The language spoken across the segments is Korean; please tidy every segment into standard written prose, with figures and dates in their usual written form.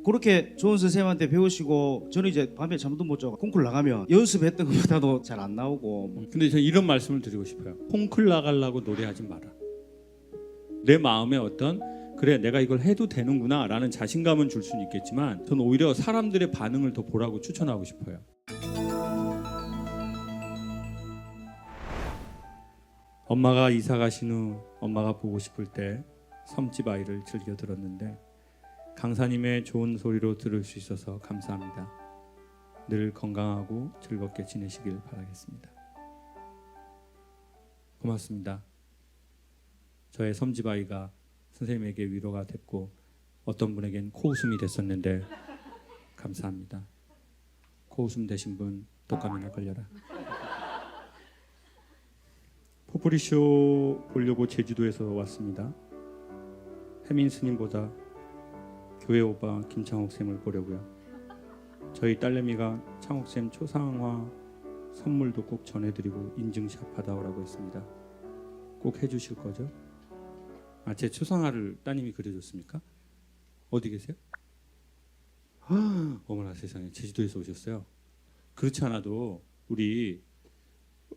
그렇게 좋은 선생님한테 배우시고 저는 이제 밤에 잠도 못 자고 콩쿨 나가면 연습했던 것보다도 잘 안 나오고. 근데 저는 이런 말씀을 드리고 싶어요. 콩쿨 나가려고 노래하지 마라. 내 마음에 어떤 그래 내가 이걸 해도 되는구나 라는 자신감은 줄 수는 있겠지만 저는 오히려 사람들의 반응을 더 보라고 추천하고 싶어요. 엄마가 이사 가신 후 엄마가 보고 싶을 때 섬집 아이를 즐겨 들었는데 강사님의 좋은 소리로 들을 수 있어서 감사합니다. 늘 건강하고 즐겁게 지내시길 바라겠습니다. 고맙습니다. 저의 섬집 아이가 선생님에게 위로가 됐고 어떤 분에겐 코웃음이 됐었는데 감사합니다. 코웃음 되신 분 독감이나 걸려라. 포프리쇼 보려고 제주도에서 왔습니다. 혜민 스님보다 교회 오빠 김창옥 쌤을 보려고요. 저희 딸내미가 창옥 쌤 초상화 선물도 꼭 전해드리고 인증샷 받아오라고 했습니다. 꼭 해주실 거죠? 제 초상화를 따님이 그려줬습니까? 어디 계세요? 어머나 세상에, 제주도에서 오셨어요. 그렇지 않아도 우리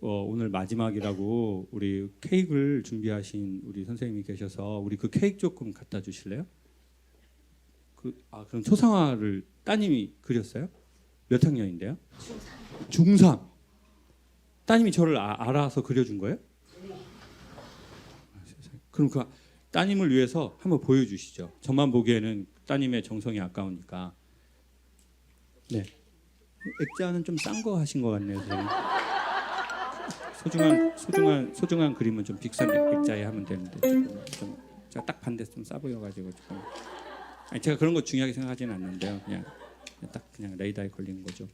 오늘 마지막이라고 우리 케이크를 준비하신 우리 선생님이 계셔서 우리 그 케이크 조금 갖다 주실래요? 그럼 초상화를 따님이 그렸어요? 몇 학년인데요? 중3. 따님이 저를 알아서 그려준 거예요? 그럼 그 따님을 위해서 한번 보여주시죠. 저만 보기에는 따님의 정성이 아까우니까. 네. 액자는 좀 싼 거 하신 것 같네요. 소중한 그림은 좀 비싼 액자에 하면 되는데 좀 제가 딱 반대 좀 싸 보여가지고 조금. 제가 그런 거 중요하게 생각하지는 않는데요. 그냥 딱 그냥 레이더에 걸리는 거죠.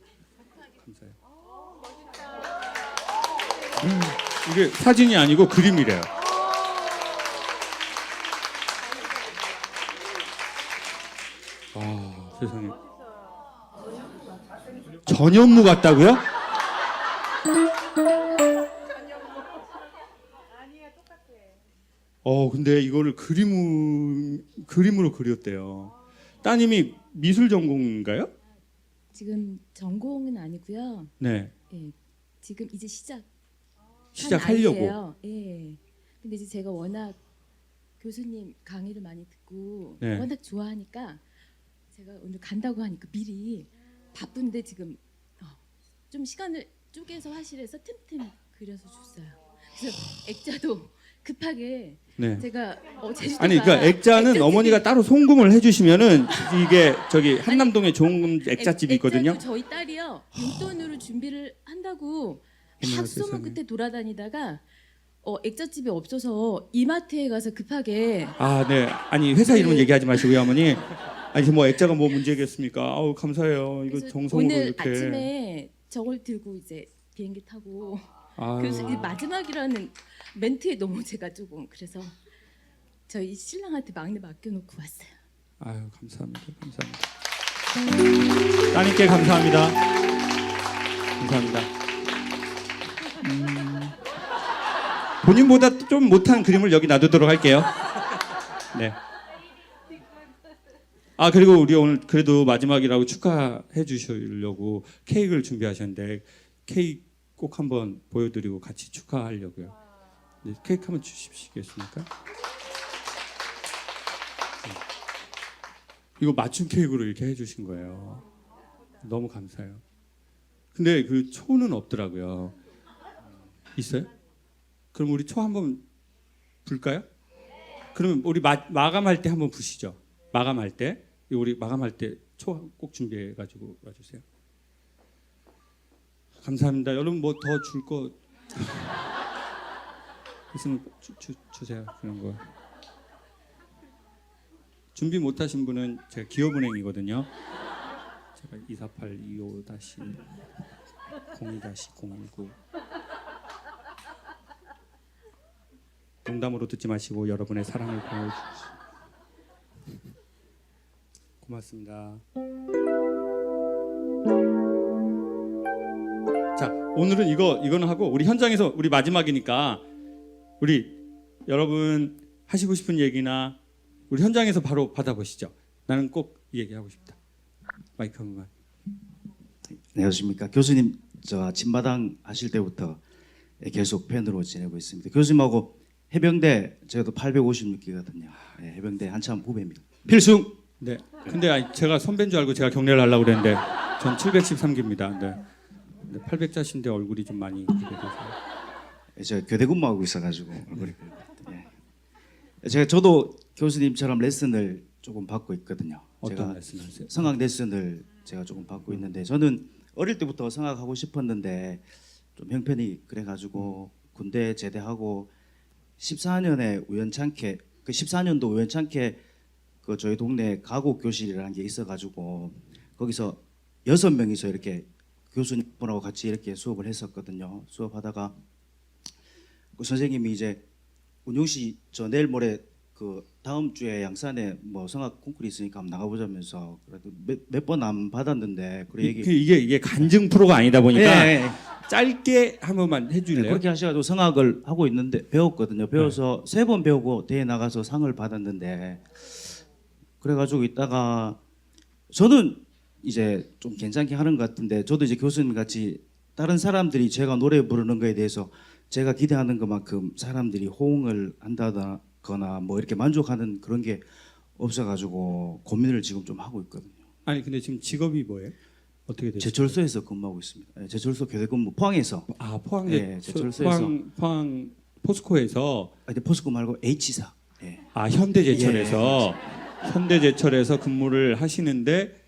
감사해요. 이게 사진이 아니고 그림이래요. 세상에. 전현무 같다고요? 근데 이거를 그림으로 그렸대요. 따님이 미술 전공인가요? 지금 전공은 아니고요. 네. 예, 지금 이제 시작하려고. 예. 근데 이제 제가 워낙 교수님 강의를 많이 듣고 네. 워낙 좋아하니까 제가 오늘 간다고 하니까 미리 바쁜데 지금 좀 시간을 쪼개서 화실에서 틈틈이 그려서 줬어요. 그래서 액자도 급하게 네. 제가 제주도가 아니 그러니까 액자는 어머니가 따로 송금을 해주시면은 이게 저기 한남동에 좋은 액자집이 있거든요. 액자도 저희 딸이요 용돈으로 준비를 한다고 막 소문 끝에 돌아다니다가 액자집이 없어서 이마트에 가서 급하게 네. 아니 회사 이름은 얘기하지 마시고요, 어머니. 아니 뭐 액자가 뭐 문제겠습니까? 아우 감사해요. 이거 정성으로 오늘 이렇게. 아침에 저걸 들고 이제 비행기 타고 아유. 그래서 이 마지막이라는 멘트에 너무 제가 조금 그래서 저희 신랑한테 막내 맡겨놓고 왔어요. 아유 감사합니다. 따님께 감사합니다. 감사합니다. 본인보다 좀 못한 그림을 여기 놔두도록 할게요. 네. 그리고 우리 오늘 그래도 마지막이라고 축하해 주시려고 케이크를 준비하셨는데 케이크 꼭 한번 보여드리고 같이 축하하려고요. 네, 케이크 한번 주시겠습니까? 네. 이거 맞춤 케이크로 이렇게 해주신 거예요. 너무 감사해요. 근데 그 초는 없더라고요. 있어요? 그럼 우리 초 한번 불까요? 그러면 우리 마감할 때 한번 부시죠. 마감할 때 우리 마감할 때 초 꼭 준비해 가지고 와주세요. 감사합니다. 여러분 뭐 더 줄 거 있으면 주세요. 그런 거. 준비 못하신 분은 제가 기업은행이거든요. 제가 24825-02-019 농담으로 듣지 마시고 여러분의 사랑을 보여주십시오. 고맙습니다. 자, 오늘은 이거는 하고 우리 현장에서 우리 마지막이니까 우리 여러분 하시고 싶은 얘기나 우리 현장에서 바로 받아보시죠. 나는 꼭 이 얘기하고 싶다. 마이크 한 번만. 네, 안녕하십니까. 교수님 저 진마당 하실 때부터 계속 팬으로 지내고 있습니다. 교수님하고 해병대 저도 856기거든요. 네, 해병대 한참 후배입니다. 필승. 네. 근데 제가 선배인 줄 알고 제가 격려를 하려고 그랬는데 전 713기입니다. 네. 800자신데 얼굴이 좀 많이 그렇게 돼서. 제가 교대 근무하고 있어가지고 얼굴이 저도 교수님처럼 레슨을 조금 받고 있거든요. 어떤 제가 레슨 하세요? 성악 레슨을 제가 조금 받고 있는데 저는 어릴 때부터 성악 하고 싶었는데 좀 형편이 그래가지고 군대 제대하고 14년에 우연찮게 그 14년도 우연찮게 그 저희 동네 가곡 교실이라는 게 있어가지고 거기서 6명이서 이렇게 교수님하고 같이 이렇게 수업을 했었거든요. 수업하다가 그 선생님이 이제 운용 씨 저 내일 모레 그 다음 주에 양산에 뭐 성악 콩쿠르 있으니까 한번 나가보자면서 그래도 몇 번 안 받았는데 그래 얘기 이게 간증 프로가 아니다 보니까 예, 예. 짧게 한 번만 네, 해줄래요? 그렇게 하셔가지고 성악을 하고 있는데 배웠거든요. 배워서 3번 배우고 대회 나가서 상을 받았는데 그래가지고 있다가 저는 이제 좀 괜찮게 하는 것 같은데 저도 이제 교수님 같이 다른 사람들이 제가 노래 부르는 거에 대해서 제가 기대하는 것만큼 사람들이 호응을 한다거나 뭐 이렇게 만족하는 그런 게 없어가지고 고민을 지금 좀 하고 있거든요. 아니 근데 지금 직업이 뭐예요? 어떻게 되세요? 제철소에서 근무하고 있습니다. 네, 제철소 교대 근무 포항에서. 아 포항 네, 제철소에서. 포항 포스코에서 근데 포스코 말고 H사. 네. 아 현대제철에서 근무를 하시는데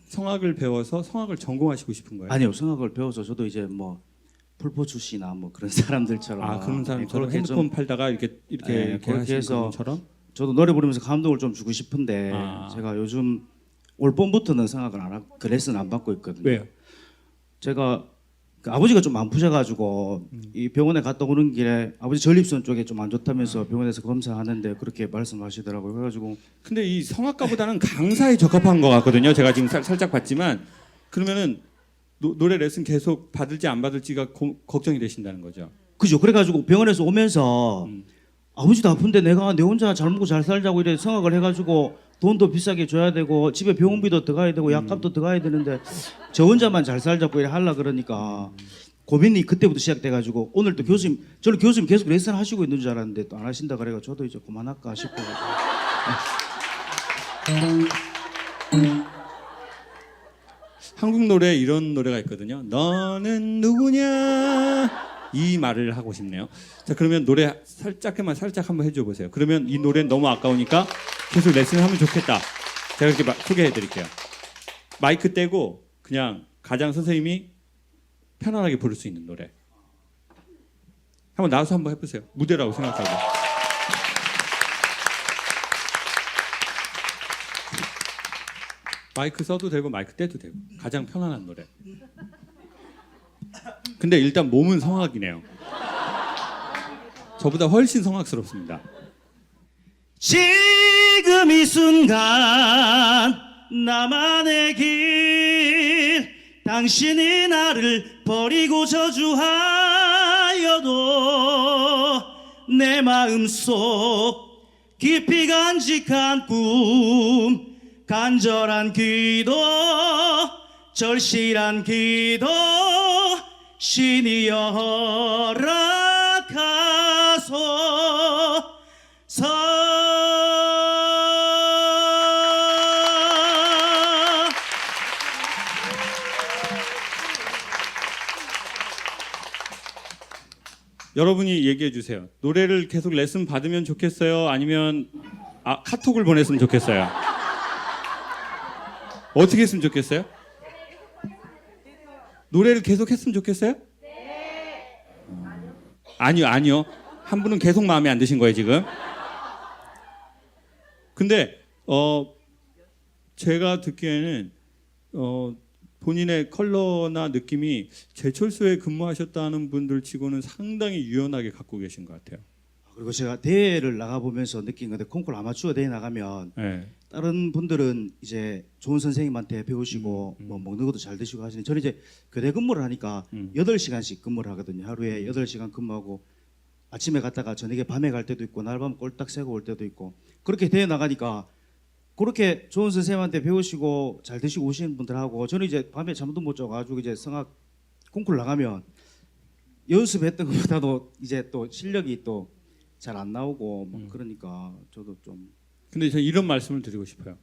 성악을 배워서 성악을 전공하시고 싶은 거예요? 아니요, 성악을 배워서 저도 이제 뭐 풀포추 씨나 뭐 그런 사람들처럼 그런 사람처럼 그렇게 핸드폰 좀, 팔다가 이렇게 네, 그렇게 하시는 해서 분처럼 저도 노래 부르면서 감동을 좀 주고 싶은데 제가 요즘 올 봄부터는 성악을 안 하고 그 레슨 안 받고 있거든요. 왜요? 제가 그 아버지가 좀 아프셔가지고 이 병원에 갔다 오는 길에 아버지 전립선 쪽에 좀 안 좋다면서 병원에서 검사하는데 그렇게 말씀하시더라고요. 그래가지고 근데 이 성악가보다는 강사에 적합한 것 같거든요. 제가 지금 살짝 봤지만 그러면은 노래 레슨 계속 받을지 안 받을지가 걱정이 되신다는 거죠. 그죠. 그래가지고 병원에서 오면서 아버지도 아픈데 내가 내 혼자 잘 먹고 잘 살자고 이래 성악을 해가지고 돈도 비싸게 줘야 되고 집에 병원비도 들어가야 되고 약값도 들어가야 되는데 저 혼자만 잘 살자고 이래 하려 그러니까 고민이 그때부터 시작돼가지고 오늘 또 교수님 저는 교수님 계속 레슨 하시고 있는 줄 알았는데 또 안 하신다 그래가 저도 이제 그만할까 싶어가지고 한국 노래 이런 노래가 있거든요. 너는 누구냐 이 말을 하고 싶네요. 자 그러면 노래 살짝 한번 해줘 보세요. 그러면 이 노래는 너무 아까우니까 계속 레슨하면 좋겠다. 제가 이렇게 소개해 드릴게요. 마이크 떼고 그냥 가장 선생님이 편안하게 부를 수 있는 노래. 한번 나와서 한번 해보세요. 무대라고 생각하고. 마이크 써도 되고 마이크 떼도 되고 가장 편안한 노래. 근데 일단 몸은 성악이네요. 저보다 훨씬 성악스럽습니다. 지금 이 순간 나만의 길 당신이 나를 버리고 저주하여도 내 마음속 깊이 간직한 꿈 간절한 기도 절실한 기도 신이 허락하소 여러분이 얘기해 주세요. 노래를 계속 레슨 받으면 좋겠어요? 아니면 카톡을 보냈으면 좋겠어요? 어떻게 했으면 좋겠어요? 노래를 계속 했으면 좋겠어요? 네. 아니요. 한 분은 계속 마음에 안 드신 거예요, 지금. 근데 제가 듣기에는 본인의 컬러나 느낌이 제철소에 근무하셨다는 분들 치고는 상당히 유연하게 갖고 계신 것 같아요. 그리고 제가 대회를 나가보면서 느낀 건데 콩쿠르 아마추어 대회 나가면 네. 다른 분들은 이제 좋은 선생님한테 배우시고 뭐 먹는 것도 잘 드시고 하시는데 저는 이제 교대 근무를 하니까 8시간씩 근무를 하거든요. 하루에 8시간 근무하고 아침에 갔다가 저녁에 밤에 갈 때도 있고 날밤 꼴딱 새고 올 때도 있고 그렇게 대회 나가니까 그렇게 좋은 선생님한테 배우시고 잘 드시고 오시는 분들하고 저는 이제 밤에 잠도 못 자가지고 이제 성악 콩쿠르 나가면 연습했던 것보다도 이제 또 실력이 또 잘 안 나오고 뭐 그러니까 저도 좀 근데 저 이런 말씀을 드리고 싶어요.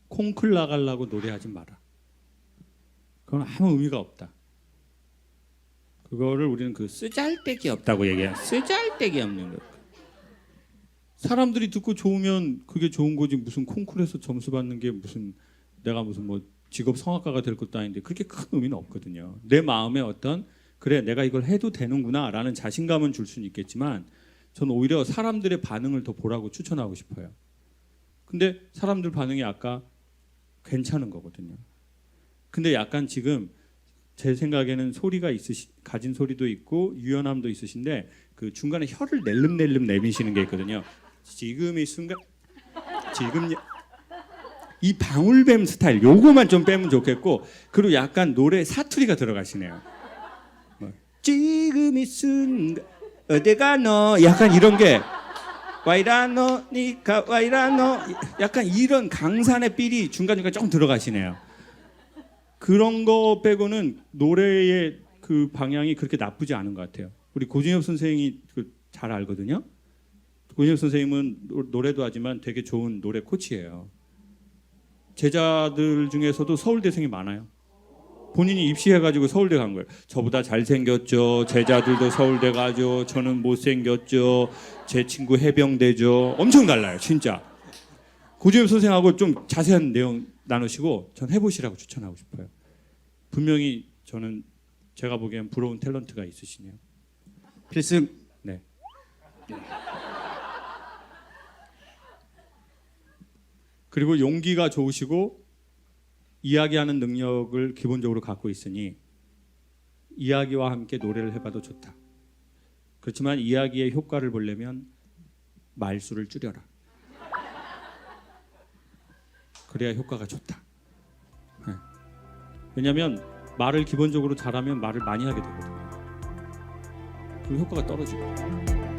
콩쿨 나가려고 노래하지 마라. 그건 아무 의미가 없다. 그거를 우리는 그 쓰잘데기 없다고 얘기해요. 쓰잘데기 없는 거. 사람들이 듣고 좋으면 그게 좋은 거지 무슨 콩쿨에서 점수 받는 게 무슨 내가 무슨 뭐 직업 성악가가 될 것도 아닌데 그렇게 큰 의미는 없거든요. 내 마음에 어떤 그래 내가 이걸 해도 되는구나라는 자신감은 줄 수는 있겠지만 저는 오히려 사람들의 반응을 더 보라고 추천하고 싶어요. 근데 사람들 반응이 아까 괜찮은 거거든요. 근데 약간 지금 제 생각에는 소리가 가진 소리도 있고 유연함도 있으신데 그 중간에 혀를 낼름낼름 내미시는 게 있거든요. 지금 이 순간 이 방울뱀 스타일 요거만 좀 빼면 좋겠고 그리고 약간 노래 사투리가 들어가시네요. 뭐, 지금 이 순간 어디가 너 약간 이런 게 와이라노 니카 와이라노 약간 이런 강산의 삘이 중간중간 조금 들어가시네요. 그런 거 빼고는 노래의 그 방향이 그렇게 나쁘지 않은 것 같아요. 우리 고진엽 선생이 잘 알거든요. 고진엽 선생님은 노래도 하지만 되게 좋은 노래 코치예요. 제자들 중에서도 서울대생이 많아요. 본인이 입시해가지고 서울대 간 거예요. 저보다 잘생겼죠. 제자들도 서울대 가죠. 저는 못생겼죠. 제 친구 해병대죠. 엄청 달라요, 진짜. 고진엽 선생하고 좀 자세한 내용 나누시고 전 해보시라고 추천하고 싶어요. 분명히 저는 제가 보기엔 부러운 탤런트가 있으시네요. 필승. 네. 그리고 용기가 좋으시고 이야기하는 능력을 기본적으로 갖고 있으니 이야기와 함께 노래를 해봐도 좋다. 그렇지만 이야기의 효과를 보려면 말수를 줄여라. 그래야 효과가 좋다. 네. 왜냐하면 말을 기본적으로 잘하면 말을 많이 하게 되거든요. 그럼 효과가 떨어지거든요.